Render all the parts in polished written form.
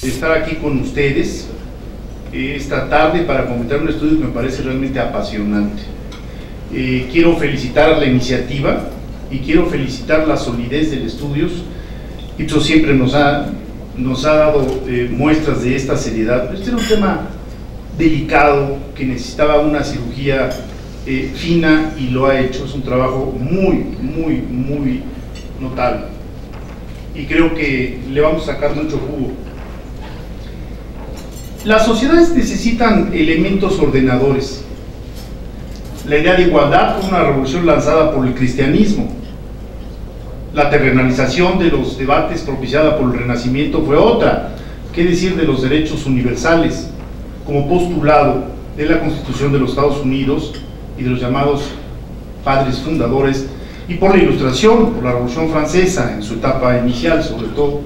estar aquí con ustedes esta tarde para comentar un estudio que me parece realmente apasionante. Quiero felicitar la iniciativa y quiero felicitar la solidez del estudio. Ipsos siempre nos ha dado muestras de esta seriedad. Este era un tema delicado que necesitaba una cirugía fina y lo ha hecho. Es un trabajo muy notable y creo que le vamos a sacar mucho jugo. Las sociedades necesitan elementos ordenadores. La idea de igualdad fue una revolución lanzada por el cristianismo. La terrenalización de los debates propiciada por el Renacimiento fue otra. ¿Qué decir de los derechos universales como postulado de la Constitución de los Estados Unidos y de los llamados padres fundadores, y por la Ilustración, por la Revolución Francesa en su etapa inicial sobre todo?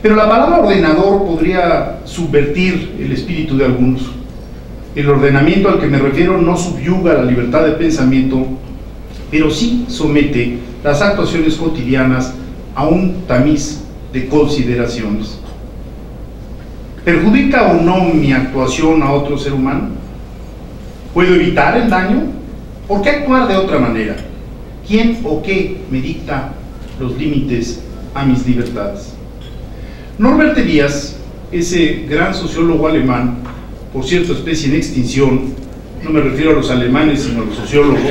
Pero la palabra ordenador podría subvertir el espíritu de algunos. El ordenamiento al que me refiero no subyuga la libertad de pensamiento, pero sí somete las actuaciones cotidianas a un tamiz de consideraciones. ¿Perjudica o no mi actuación a otro ser humano? ¿Puedo evitar el daño? ¿Por qué actuar de otra manera? ¿Quién o qué me dicta los límites a mis libertades? Norbert Elias, ese gran sociólogo alemán, por cierto, especie en extinción, no me refiero a los alemanes sino a los sociólogos,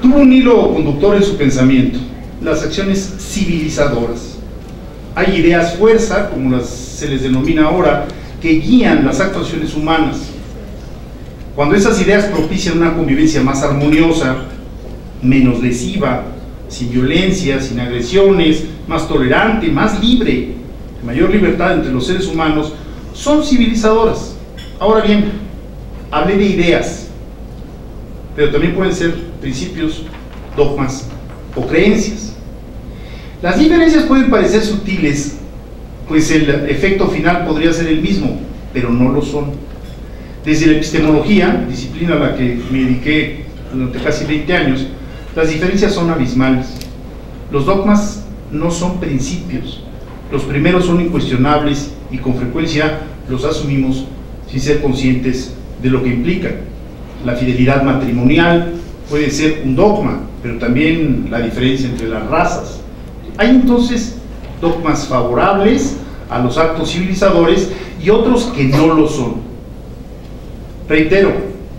tuvo un hilo conductor en su pensamiento: las acciones civilizadoras. Hay ideas fuerza, como se les denomina ahora, que guían las actuaciones humanas. Cuando esas ideas propician una convivencia más armoniosa, menos lesiva, sin violencia, sin agresiones, más tolerante, más libre, mayor libertad entre los seres humanos, son civilizadoras. Ahora bien, hablé de ideas, pero también pueden ser principios, dogmas o creencias. Las diferencias pueden parecer sutiles, pues el efecto final podría ser el mismo, pero no lo son. Desde la epistemología, disciplina a la que me dediqué durante casi 20 años, las diferencias son abismales. Los dogmas no son principios. Los primeros son incuestionables y con frecuencia los asumimos sin ser conscientes de lo que implican. La fidelidad matrimonial puede ser un dogma, pero también la diferencia entre las razas. Hay entonces dogmas favorables a los actos civilizadores y otros que no lo son. Reitero,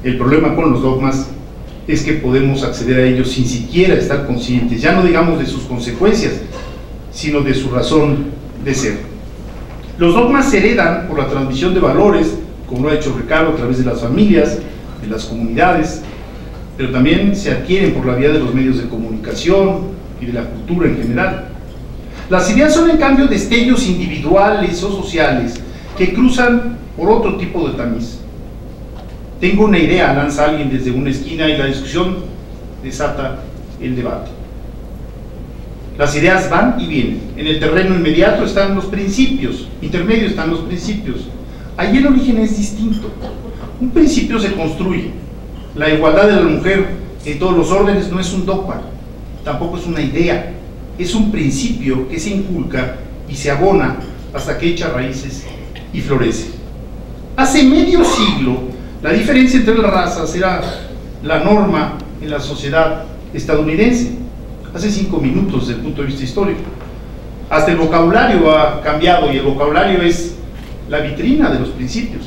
el problema con los dogmas es que podemos acceder a ellos sin siquiera estar conscientes, ya no digamos de sus consecuencias, sino de su razón de ser. Los dogmas se heredan por la transmisión de valores, como lo ha hecho Ricardo, a través de las familias, de las comunidades, pero también se adquieren por la vía de los medios de comunicación y de la cultura en general. Las ideas son en cambio destellos individuales o sociales que cruzan por otro tipo de tamiz. Tengo una idea, lanza alguien desde una esquina y la discusión desata el debate. Las ideas van y vienen. En el terreno inmediato están los principios, intermedio están los principios. Allí el origen es distinto. Un principio se construye. La igualdad de la mujer en todos los órdenes no es un dogma, tampoco es una idea, es un principio que se inculca y se abona hasta que echa raíces y florece. Hace medio siglo, la diferencia entre las razas era la norma en la sociedad estadounidense. Hace 5 minutos desde el punto de vista histórico. Hasta el vocabulario ha cambiado y el vocabulario es la vitrina de los principios.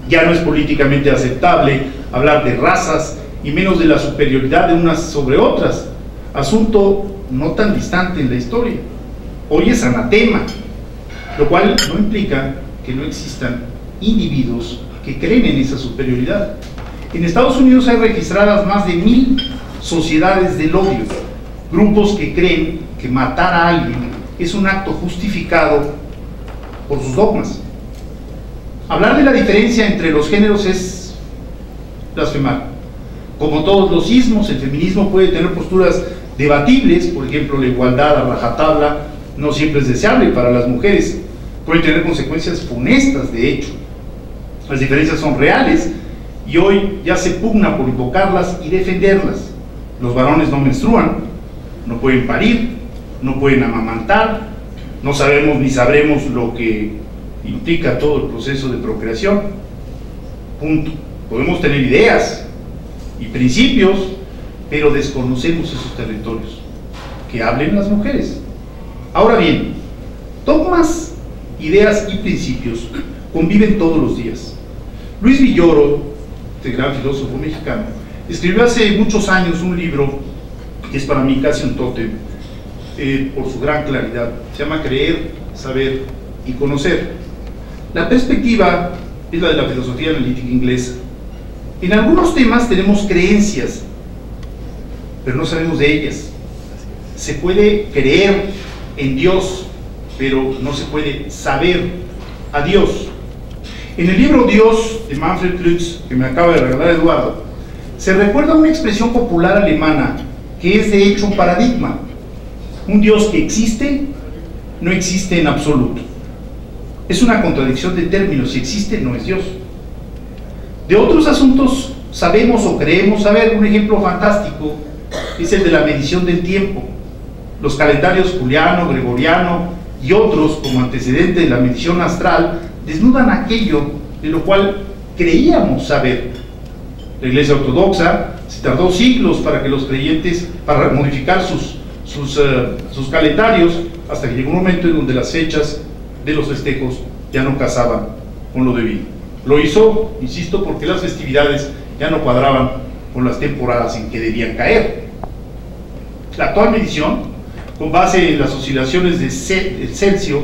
Ya no es políticamente aceptable hablar de razas y menos de la superioridad de unas sobre otras, asunto no tan distante en la historia. Hoy es anatema, lo cual no implica que no existan individuos que creen en esa superioridad. En Estados Unidos hay registradas más de 1000 sociedades del odio, grupos que creen que matar a alguien es un acto justificado por sus dogmas. Hablar de la diferencia entre los géneros es blasfemar. Como todos los ismos, el feminismo puede tener posturas debatibles, por ejemplo, la igualdad a rajatabla no siempre es deseable para las mujeres, puede tener consecuencias funestas, de hecho. Las diferencias son reales y hoy ya se pugna por invocarlas y defenderlas. Los varones no menstruan, no pueden parir, no pueden amamantar, no sabemos ni sabremos lo que implica todo el proceso de procreación. Punto. Podemos tener ideas y principios, pero desconocemos esos territorios. Que hablen las mujeres. Ahora bien, dogmas, ideas y principios conviven todos los días. Luis Villoro, este gran filósofo mexicano, escribió hace muchos años un libro que es para mí casi un tótem, por su gran claridad. Se llama Creer, Saber y Conocer. La perspectiva es la de la filosofía analítica inglesa. En algunos temas tenemos creencias, pero no sabemos de ellas. Se puede creer en Dios, pero no se puede saber a Dios. En el libro Dios, de Manfred Lutz, que me acaba de regalar Eduardo, se recuerda una expresión popular alemana que es de hecho un paradigma. Un Dios que existe, no existe en absoluto. Es una contradicción de términos. Si existe, no es Dios. De otros asuntos sabemos o creemos saber. Un ejemplo fantástico es el de la medición del tiempo. Los calendarios juliano, gregoriano y otros, como antecedente de la medición astral, desnudan aquello de lo cual creíamos saber. La Iglesia Ortodoxa se tardó siglos para que los creyentes, para modificar sus calendarios, hasta que llegó un momento en donde las fechas de los festejos ya no casaban con lo debido. Lo hizo, insisto, porque las festividades ya no cuadraban con las temporadas en que debían caer. La actual medición, con base en las oscilaciones de Cesio,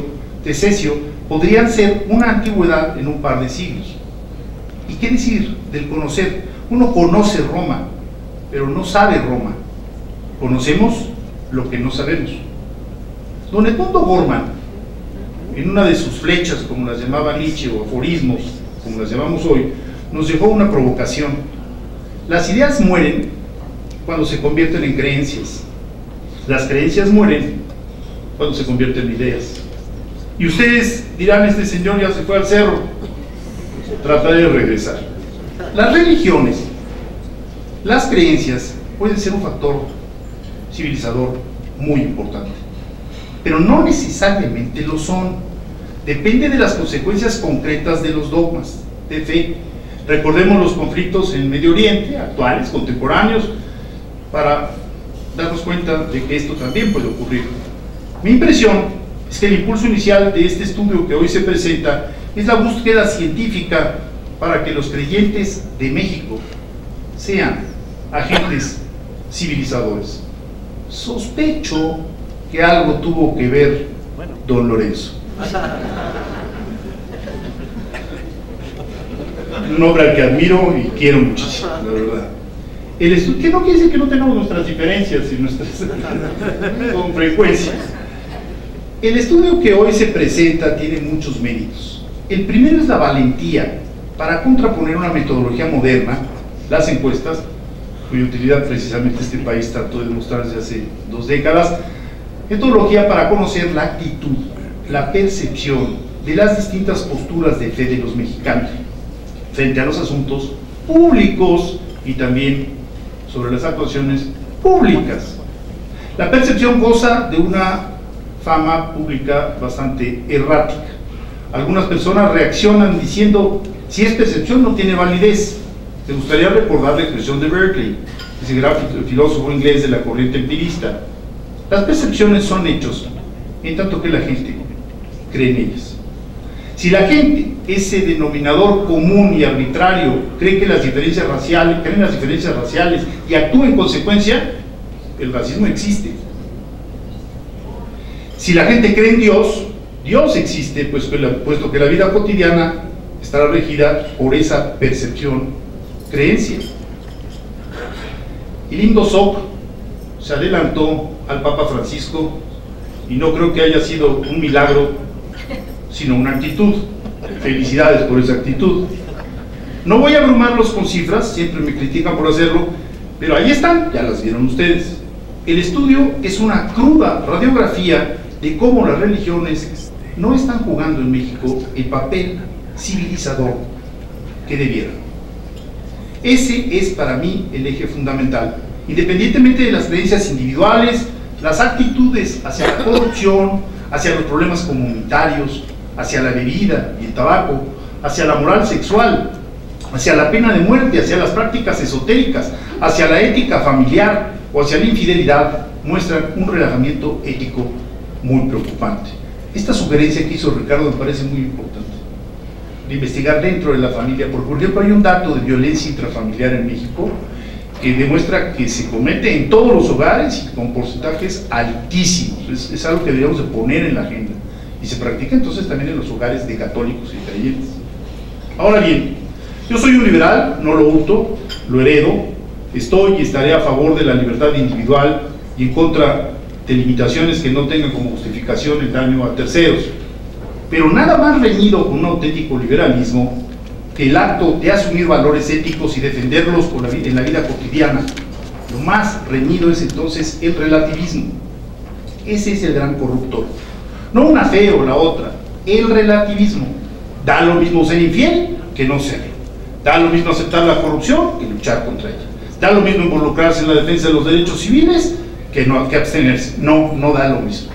podrían ser una antigüedad en un par de siglos. ¿Y qué decir del conocer? Uno conoce Roma, pero no sabe Roma. Conocemos lo que no sabemos. Don Edmundo Gorman, en una de sus flechas, como las llamaba Nietzsche, o aforismos, como las llamamos hoy, nos dejó una provocación. Las ideas mueren cuando se convierten en creencias. Las creencias mueren cuando se convierten en ideas. Y ustedes dirán, este señor ya se fue al cerro. Trataré de regresar. Las religiones, las creencias, pueden ser un factor civilizador muy importante, pero no necesariamente lo son. Depende de las consecuencias concretas de los dogmas de fe. Recordemos los conflictos en Medio Oriente, actuales, contemporáneos, para darnos cuenta de que esto también puede ocurrir. Mi impresión es que el impulso inicial de este estudio que hoy se presenta es la búsqueda científica para que los creyentes de México sean agentes civilizadores. Sospecho que algo tuvo que ver don Lorenzo. Un hombre al que admiro y quiero muchísimo, la verdad. El estudio, que no quiere decir que no tengamos nuestras diferencias y nuestras con frecuencia. El estudio que hoy se presenta tiene muchos méritos. El primero es la valentía para contraponer una metodología moderna, las encuestas, cuya utilidad precisamente este país trató de demostrar desde hace 2 décadas, metodología para conocer la actitud, la percepción de las distintas posturas de fe de los mexicanos frente a los asuntos públicos y también sobre las actuaciones públicas. La percepción goza de una fama pública bastante errática. Algunas personas reaccionan diciendo, si es percepción no tiene validez. Me gustaría recordar la expresión de Berkeley, ese gran filósofo inglés de la corriente empirista. Las percepciones son hechos, en tanto que la gente cree en ellas. Si la gente, ese denominador común y arbitrario, cree en las diferencias raciales y actúa en consecuencia, el racismo existe. Si la gente cree en Dios, Dios existe, puesto que la vida cotidiana estará regida por esa percepción, creencia. El Lim Sok se adelantó al Papa Francisco y no creo que haya sido un milagro, sino una actitud. Felicidades por esa actitud. No voy a abrumarlos con cifras, siempre me critican por hacerlo, pero ahí están, ya las vieron ustedes. El estudio es una cruda radiografía de cómo las religiones no están jugando en México el papel civilizador que debieran. Ese es para mí el eje fundamental. Independientemente de las creencias individuales, las actitudes hacia la corrupción, hacia los problemas comunitarios, hacia la bebida y el tabaco, hacia la moral sexual, hacia la pena de muerte, hacia las prácticas esotéricas, hacia la ética familiar o hacia la infidelidad, muestran un relajamiento ético muy preocupante. Esta sugerencia que hizo Ricardo me parece muy importante, de investigar dentro de la familia, porque por ejemplo hay un dato de violencia intrafamiliar en México que demuestra que se comete en todos los hogares y con porcentajes altísimos. Es algo que deberíamos de poner en la agenda, y se practica entonces también en los hogares de católicos y creyentes. Ahora bien, yo soy un liberal, no lo hurto, lo heredo, estoy y estaré a favor de la libertad individual y en contra de limitaciones que no tengan como justificación el daño a terceros, pero nada más reñido con un auténtico liberalismo que el acto de asumir valores éticos y defenderlos en la vida cotidiana. Lo más reñido es entonces el relativismo. Ese es el gran corruptor, no una fe o la otra, el relativismo. Da lo mismo ser infiel que no serlo, da lo mismo aceptar la corrupción que luchar contra ella, da lo mismo involucrarse en la defensa de los derechos civiles que abstenerse. No da lo mismo,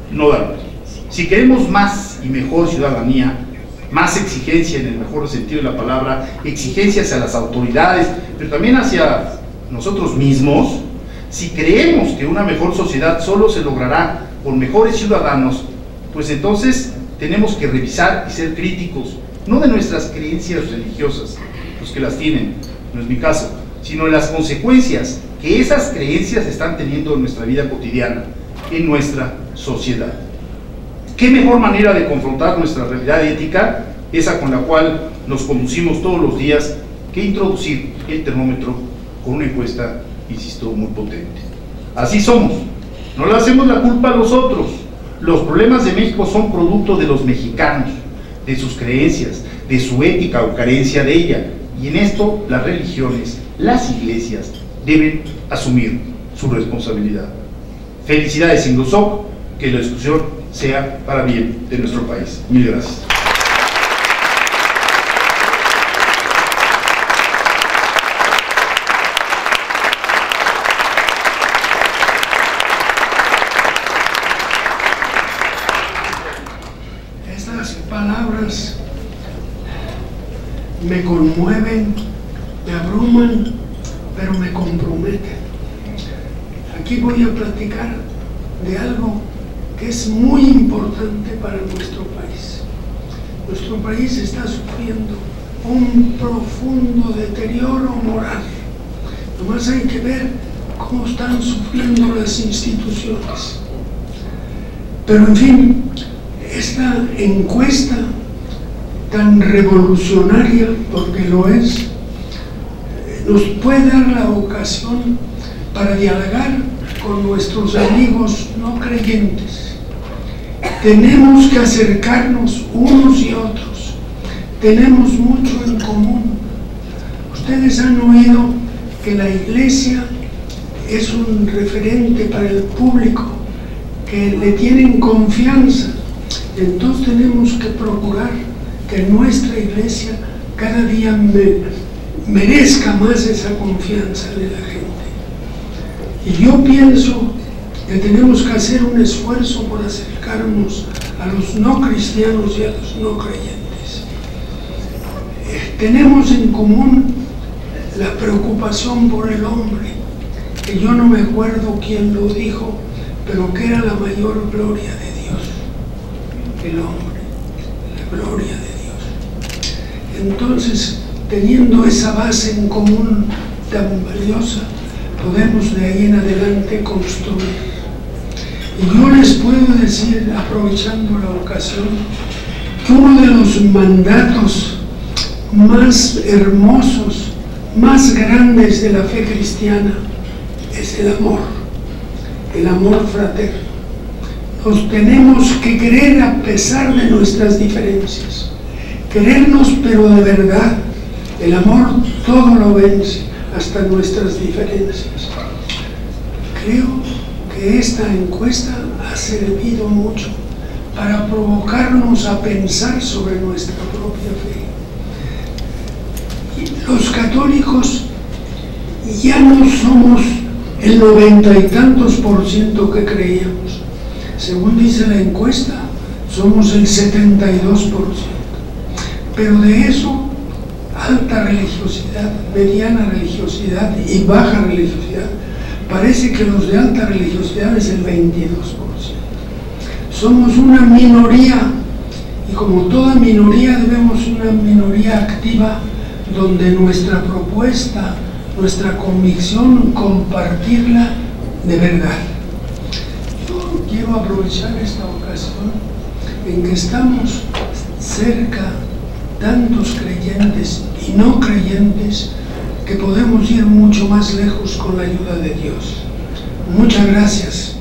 no da lo mismo. Si queremos más y mejor ciudadanía, más exigencia en el mejor sentido de la palabra, exigencia hacia las autoridades, pero también hacia nosotros mismos, si creemos que una mejor sociedad solo se logrará con mejores ciudadanos, pues entonces tenemos que revisar y ser críticos, no de nuestras creencias religiosas, los que las tienen, no es mi caso, sino de las consecuencias que esas creencias están teniendo en nuestra vida cotidiana, en nuestra sociedad. ¿Qué mejor manera de confrontar nuestra realidad ética, esa con la cual nos conducimos todos los días, que introducir el termómetro con una encuesta, insisto, muy potente? Así somos, no le hacemos la culpa a los otros. Los problemas de México son producto de los mexicanos, de sus creencias, de su ética o carencia de ella, y en esto las religiones, las iglesias, deben asumir su responsabilidad. Felicidades, Indosoc, que la discusión sea para bien de nuestro país. Mil gracias. Estas palabras me conmueven, me abruman, pero me comprometen. Aquí voy a platicar de algo que es muy importante para nuestro país. Nuestro país está sufriendo un profundo deterioro moral. Nomás hay que ver cómo están sufriendo las instituciones. Pero en fin, esta encuesta tan revolucionaria, porque lo es, nos puede dar la ocasión para dialogar con nuestros amigos no creyentes. Tenemos que acercarnos unos y otros, tenemos mucho en común. Ustedes han oído que la iglesia es un referente para el público, que le tienen confianza. Entonces tenemos que procurar que nuestra iglesia cada día merezca más esa confianza de la gente. Y yo pienso que tenemos que hacer un esfuerzo por acercarnos a los no cristianos y a los no creyentes. Tenemos en común la preocupación por el hombre, que yo no me acuerdo quién lo dijo, pero que era la mayor gloria de Dios, el hombre, la gloria de Dios. Entonces, teniendo esa base en común tan valiosa, podemos de ahí en adelante construir. Y yo les puedo decir, aprovechando la ocasión, que uno de los mandatos más hermosos, más grandes de la fe cristiana es el amor fraterno. Nos tenemos que querer a pesar de nuestras diferencias, querernos pero de verdad. El amor todo lo vence, hasta nuestras diferencias. Creo que esta encuesta ha servido mucho para provocarnos a pensar sobre nuestra propia fe. Los católicos ya no somos el 90 y tantos % que creíamos. Según dice la encuesta, somos el 72%. Pero de eso, alta religiosidad, mediana religiosidad y baja religiosidad, parece que los de alta religiosidad es el 22%. Somos una minoría, y como toda minoría debemos una minoría activa, donde nuestra propuesta, nuestra convicción, compartirla de verdad. Yo quiero aprovechar esta ocasión en que estamos cerca tantos creyentes y no creyentes que podemos ir mucho más lejos con la ayuda de Dios. Muchas gracias.